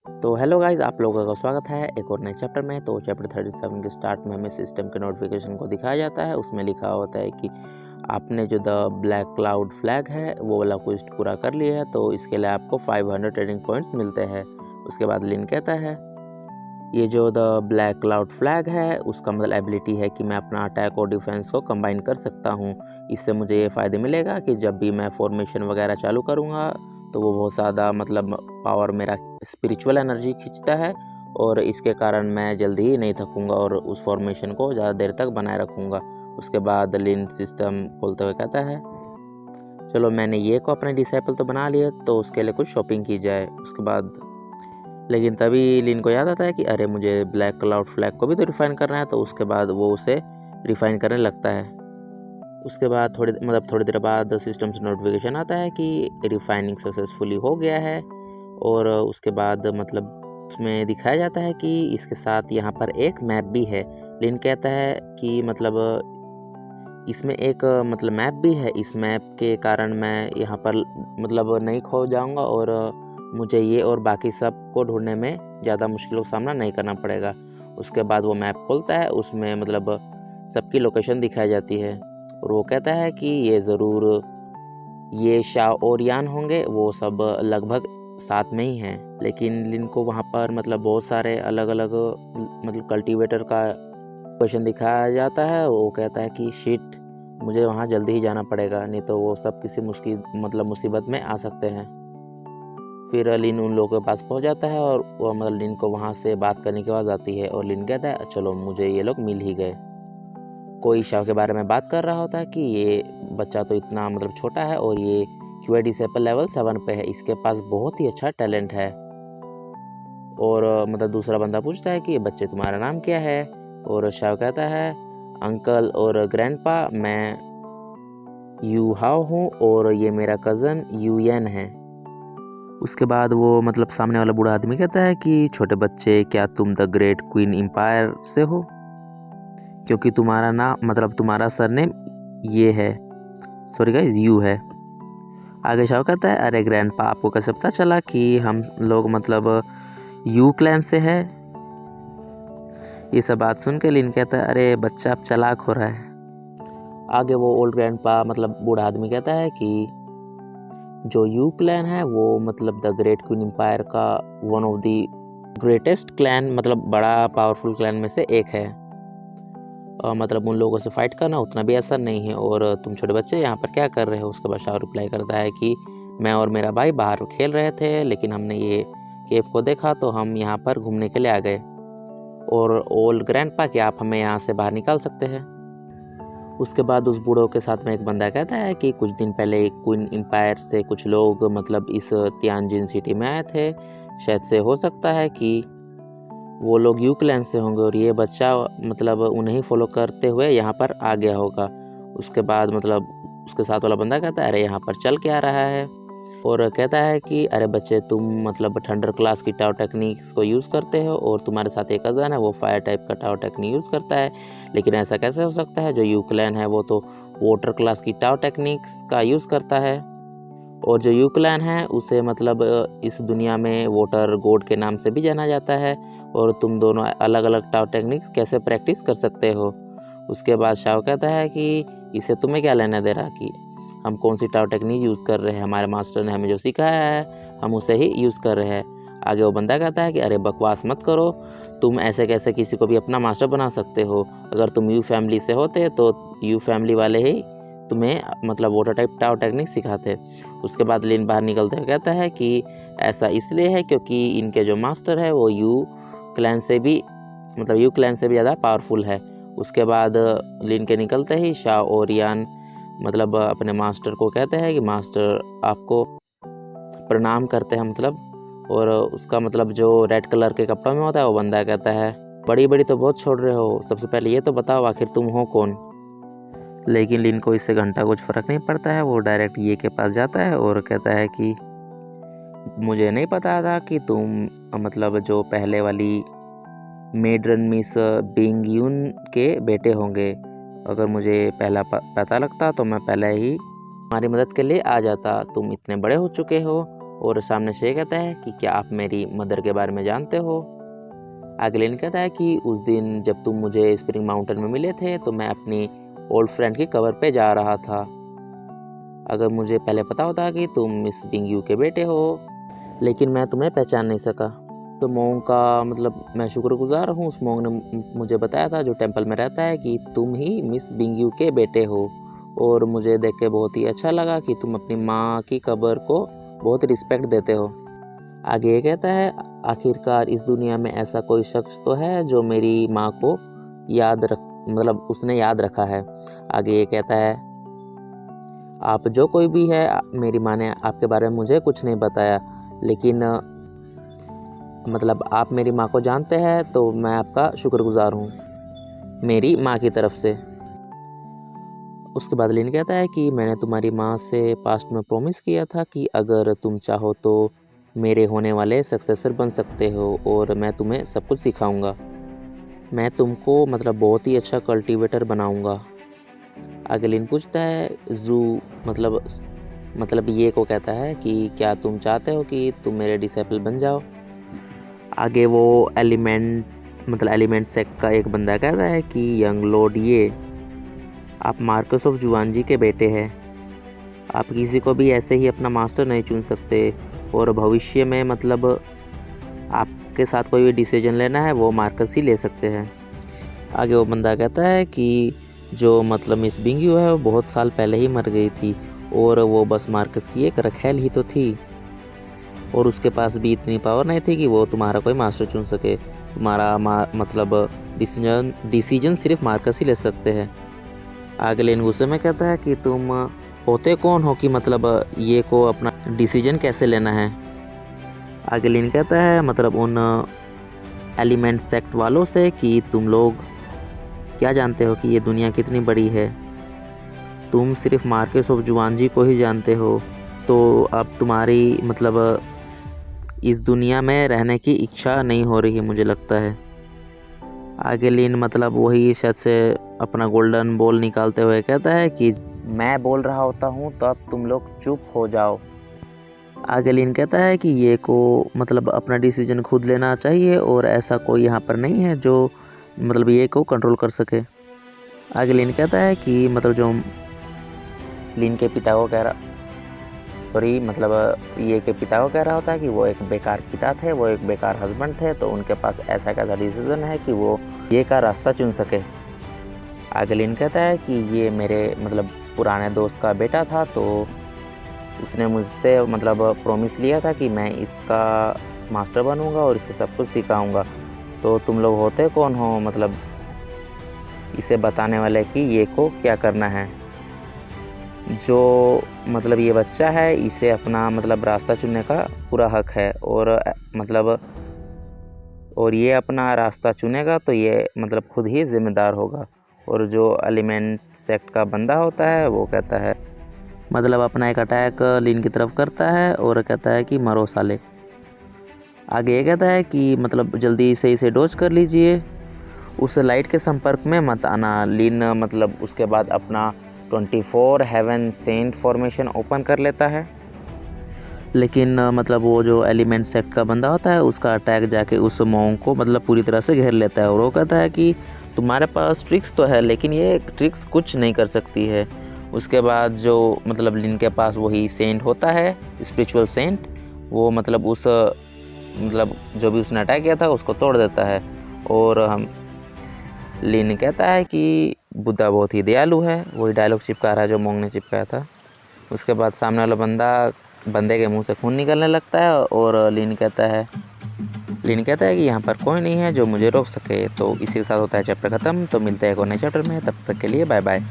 तो hello guys, आप लोगों का स्वागत है एक और नए चैप्टर में। तो चैप्टर 37 के स्टार्ट में हमें सिस्टम के नोटिफिकेशन को दिखाया जाता है। उसमें लिखा होता है कि आपने जो द ब्लैक क्लाउड फ्लैग है वो वाला क्वेस्ट पूरा कर लिया है, तो इसके लिए आपको 500 ट्रेडिंग पॉइंट्स मिलते हैं। उसके बाद लिन कहता है ये जो द ब्लैक क्लाउड फ्लैग है उसका मतलब एबिलिटी है कि मैं अपना अटैक और डिफेंस को कंबाइन कर सकता हूँ। इससे मुझे ये फ़ायदे मिलेगा कि जब भी मैं फॉर्मेशन वगैरह चालू करूँगा तो वो बहुत ज़्यादा मतलब पावर मेरा स्पिरिचुअल एनर्जी खींचता है, और इसके कारण मैं जल्दी ही नहीं थकूँगा और उस फॉर्मेशन को ज़्यादा देर तक बनाए रखूँगा। उसके बाद लिन सिस्टम खोलते हुए कहता है चलो मैंने ये को अपने डिसेबल तो बना लिए, तो उसके लिए कुछ शॉपिंग की जाए। उसके बाद लेकिन तभी लिन को याद आता है कि अरे मुझे ब्लैक क्लाउड फ्लैग को भी तो रिफ़ाइन करना है, तो उसके बाद वो उसे रिफ़ाइन करने लगता है। उसके बाद थोड़ी देर बाद सिस्टम से नोटिफिकेशन आता है कि रिफाइनिंग सक्सेसफुली हो गया है। और उसके बाद मतलब उसमें दिखाया जाता है कि इसके साथ यहाँ पर एक मैप भी है। लिन कहता है कि मतलब इसमें एक मतलब मैप भी है, इस मैप के कारण मैं यहाँ पर मतलब नहीं खो जाऊँगा और मुझे ये और बाकी सब को ढूंढने में ज़्यादा मुश्किलों का सामना नहीं करना पड़ेगा। उसके बाद वो मैप खोलता है, उसमें मतलब सबकी लोकेशन दिखाई जाती है और वो कहता है कि ये ज़रूर ये शाह और यान होंगे, वो सब लगभग साथ में ही हैं। लेकिन लिन को वहाँ पर मतलब बहुत सारे अलग अलग मतलब कल्टीवेटर का क्वेश्चन दिखाया जाता है। वो कहता है कि शिट, मुझे वहाँ जल्दी ही जाना पड़ेगा, नहीं तो वो सब किसी मुसीबत में आ सकते हैं। फिर लिन उन लोगों के पास पहुँच जाता है और वो मतलब लिन को वहाँ से बात करने की आवाज़ आती है और लिन कहता है चलो मुझे ये लोग मिल ही गए। कोई शव के बारे में बात कर रहा होता है कि ये बच्चा तो इतना मतलब छोटा है और ये क्यूए डिसेबल लेवल 7 पे है, इसके पास बहुत ही अच्छा टैलेंट है। और मतलब दूसरा बंदा पूछता है कि बच्चे तुम्हारा नाम क्या है, और शव कहता है अंकल और ग्रैंडपा, मैं यू हाओ हूँ और ये मेरा कज़न यूएन है। उसके बाद वो मतलब सामने वाला बूढ़ा आदमी कहता है कि छोटे बच्चे, क्या तुम द ग्रेट क्वीन एम्पायर से हो? क्योंकि तुम्हारा नाम मतलब तुम्हारा सरनेम ये है, सॉरी गाइस, यू है। आगे शाव कहता है अरे ग्रैंडपा, आपको कैसे पता चला कि हम लोग मतलब यू क्लैन से है? ये सब बात सुन के लिन कहता है अरे बच्चा अब चालाक हो रहा है। आगे वो ओल्ड ग्रैंडपा मतलब बूढ़ा आदमी कहता है कि जो यू क्लैन है वो मतलब द ग्रेट क्वीन एम्पायर का one of the greatest clan मतलब बड़ा पावरफुल क्लैन में से एक है। मतलब उन लोगों से फाइट करना उतना भी आसान नहीं है, और तुम छोटे बच्चे यहाँ पर क्या कर रहे हो? उसके बाद शाह रिप्लाई करता है कि मैं और मेरा भाई बाहर खेल रहे थे, लेकिन हमने ये केव को देखा तो हम यहाँ पर घूमने के लिए आ गए। और ओल्ड ग्रैंडपा, क्या आप हमें यहाँ से बाहर निकाल सकते हैं? उसके बाद उस बूढ़ों के साथ में एक बंदा कहता है कि कुछ दिन पहले क्वीन एम्पायर से कुछ लोग मतलब इस तियानजिन सिटी में आए थे, शायद से हो सकता है कि वो लोग यू क्लैन से होंगे और ये बच्चा मतलब उन्हें फॉलो करते हुए यहाँ पर आ गया होगा। उसके बाद मतलब उसके साथ वाला बंदा कहता है अरे यहाँ पर चल के आ रहा है, और कहता है कि अरे बच्चे, तुम मतलब थंडर क्लास की टावर टेक्निक्स को यूज़ करते हो और तुम्हारे साथ एक कज़न है वो फायर टाइप का टावर टेक्निक यूज़ करता है, लेकिन ऐसा कैसे हो सकता है? जो यू क्लैन है वो तो वाटर क्लास की टावर टेक्निक्स का यूज़ करता है, और जो यू क्लैन है उसे मतलब इस दुनिया में वाटर गॉड के नाम से भी जाना जाता है, और तुम दोनों अलग अलग टावर टेक्निक्स कैसे प्रैक्टिस कर सकते हो? उसके बाद शाव कहता है कि इसे तुम्हें क्या लेना दे रहा कि हम कौन सी टावर टेक्निक यूज़ कर रहे हैं, हमारे मास्टर ने हमें जो सिखाया है हम उसे ही यूज़ कर रहे हैं। आगे वो बंदा कहता है कि अरे बकवास मत करो, तुम ऐसे कैसे किसी को भी अपना मास्टर बना सकते हो? अगर तुम यू फैमिली से होते तो यू फैमिली वाले ही तुम्हें मतलब वाटर टाइप टावर टेक्निक सिखाते। उसके बाद लिन बाहर निकलते हुए कहता है कि ऐसा इसलिए है क्योंकि इनके जो मास्टर है वो यू क्लैन से भी ज़्यादा पावरफुल है। उसके बाद लिन के निकलते ही शाह और यान मतलब अपने मास्टर को कहते हैं कि मास्टर आपको प्रणाम करते हैं मतलब, और उसका मतलब जो रेड कलर के कपड़ों में होता है वो बंदा कहता है बड़ी बड़ी तो बहुत छोड़ रहे हो, सबसे पहले ये तो बताओ आखिर तुम हो कौन? लेकिन लिन को इससे घंटा कुछ फ़र्क नहीं पड़ता है, वो डायरेक्ट ये के पास जाता है और कहता है कि मुझे नहीं पता था कि तुम मतलब जो पहले वाली मेड्रन मिस बिंग यून के बेटे होंगे। अगर मुझे पहला पता लगता तो मैं पहले ही तुम्हारी मदद के लिए आ जाता। तुम इतने बड़े हो चुके हो और सामने से कहता है कि क्या आप मेरी मदर के बारे में जानते हो। आगे लिन कहता है कि उस दिन जब तुम मुझे स्प्रिंग माउंटेन में मिले थे तो मैं अपनी ओल्ड फ्रेंड की कबर पे जा रहा था। अगर मुझे पहले पता होता कि तुम मिस बिंगयू के बेटे हो, लेकिन मैं तुम्हें पहचान नहीं सका। तो मोंग का मतलब मैं शुक्रगुजार हूँ उस मोंग ने मुझे बताया था जो टेंपल में रहता है कि तुम ही मिस बिंगयू के बेटे हो, और मुझे देख के बहुत ही अच्छा लगा कि तुम अपनी माँ की कब्र को बहुत रिस्पेक्ट देते हो। आगे ये कहता है आखिरकार इस दुनिया में ऐसा कोई शख्स तो है जो मेरी माँ को उसने याद रखा है। आगे ये कहता है आप जो कोई भी है, मेरी माँ ने आपके बारे में मुझे कुछ नहीं बताया, लेकिन आप मेरी माँ को जानते हैं तो मैं आपका शुक्रगुजार हूँ मेरी माँ की तरफ से। उसके बाद लिन कहता है कि मैंने तुम्हारी माँ से पास्ट में प्रॉमिस किया था कि अगर तुम चाहो तो मेरे होने वाले सक्सेसर बन सकते हो और मैं तुम्हें सब कुछ सिखाऊंगा। मैं तुमको बहुत ही अच्छा कल्टीवेटर बनाऊंगा। आगे लिन पूछता है जू ये को कहता है कि क्या तुम चाहते हो कि तुम मेरे डिसेबल बन जाओ। आगे वो एलिमेंट सेक्ट का एक बंदा कहता है कि यंग लॉर्ड ये आप मार्कस ऑफ जुआनजी के बेटे हैं। आप किसी को भी ऐसे ही अपना मास्टर नहीं चुन सकते, और भविष्य में आपके साथ कोई भी डिसीजन लेना है वो मार्कस ही ले सकते हैं। आगे वो बंदा कहता है कि जो मिस बिंगयू है वो बहुत साल पहले ही मर गई थी, और वो बस मार्कस की एक रखेल ही तो थी, और उसके पास भी इतनी पावर नहीं थी कि वो तुम्हारा कोई मास्टर चुन सके। तुम्हारा डिसीजन सिर्फ मार्कस ही ले सकते हैं। आगे लेन गुस्से में कहता है कि तुम होते कौन हो कि ये को अपना डिसीजन कैसे लेना है। आगे लिन कहता है उन एलिमेंट सेक्ट वालों से कि तुम लोग क्या जानते हो कि ये दुनिया कितनी बड़ी है। तुम सिर्फ मार्कस ऑफ जुआनजी को ही जानते हो, तो अब तुम्हारी इस दुनिया में रहने की इच्छा नहीं हो रही है मुझे लगता है। आगे लिन वही शायद से अपना गोल्डन बॉल निकालते हुए कहता है कि मैं बोल रहा होता हूँ तो अब तुम लोग चुप हो जाओ। आगे लिन कहता है कि ये को अपना डिसीजन खुद लेना चाहिए, और ऐसा कोई यहाँ पर नहीं है जो ये को कंट्रोल कर सके। आगे लिन कहता है कि जो लिन के पिता को कह रहा ये के पिता को कह रहा होता है कि वो एक बेकार पिता थे, वो एक बेकार हस्बैंड थे, तो उनके पास ऐसा कैसा डिसीजन है कि वो ये का रास्ता चुन सके। आगे लिन कहता है कि ये मेरे पुराने दोस्त का बेटा था, तो उसने मुझसे प्रॉमिस लिया था कि मैं इसका मास्टर बनूंगा और इसे सब कुछ सिखाऊंगा। तो तुम लोग होते कौन हो इसे बताने वाले कि ये को क्या करना है। जो ये बच्चा है इसे अपना रास्ता चुनने का पूरा हक है, और ये अपना रास्ता चुनेगा तो ये खुद ही जिम्मेदार होगा। और जो एलिमेंट सेक्ट का बंदा होता है वो कहता है अपना एक अटैक लिन की तरफ करता है और कहता है कि मरो साले। आगे ये कहता है कि जल्दी से इसे डॉज कर लीजिए, उस लाइट के संपर्क में मत आना। लिन उसके बाद अपना 24 हेवन सेंट फॉर्मेशन ओपन कर लेता है, लेकिन वो जो एलिमेंट सेक्ट का बंदा होता है उसका अटैक जाके उस मोंग को पूरी तरह से घेर लेता है, और वो कहता है कि तुम्हारे पास ट्रिक्स तो है लेकिन ये ट्रिक्स कुछ नहीं कर सकती है। उसके बाद जो लिन के पास वही सेंट होता है, स्पिरिचुअल सेंट, वो उस जो भी उसने अटैक किया था उसको तोड़ देता है। और हम लिन कहता है कि बुद्धा बहुत ही दयालु है, वही डायलॉग चिपका रहा है जो मोंग ने चिपकाया था। उसके बाद सामने वाला बंदे के मुंह से खून निकलने लगता है, और लिन कहता है कि यहाँ पर कोई नहीं है जो मुझे रोक सके। तो इसी के साथ होता है चैप्टर ख़त्म। तो मिलते हैं एक और नए चैप्टर में, तब तक के लिए बाय बाय।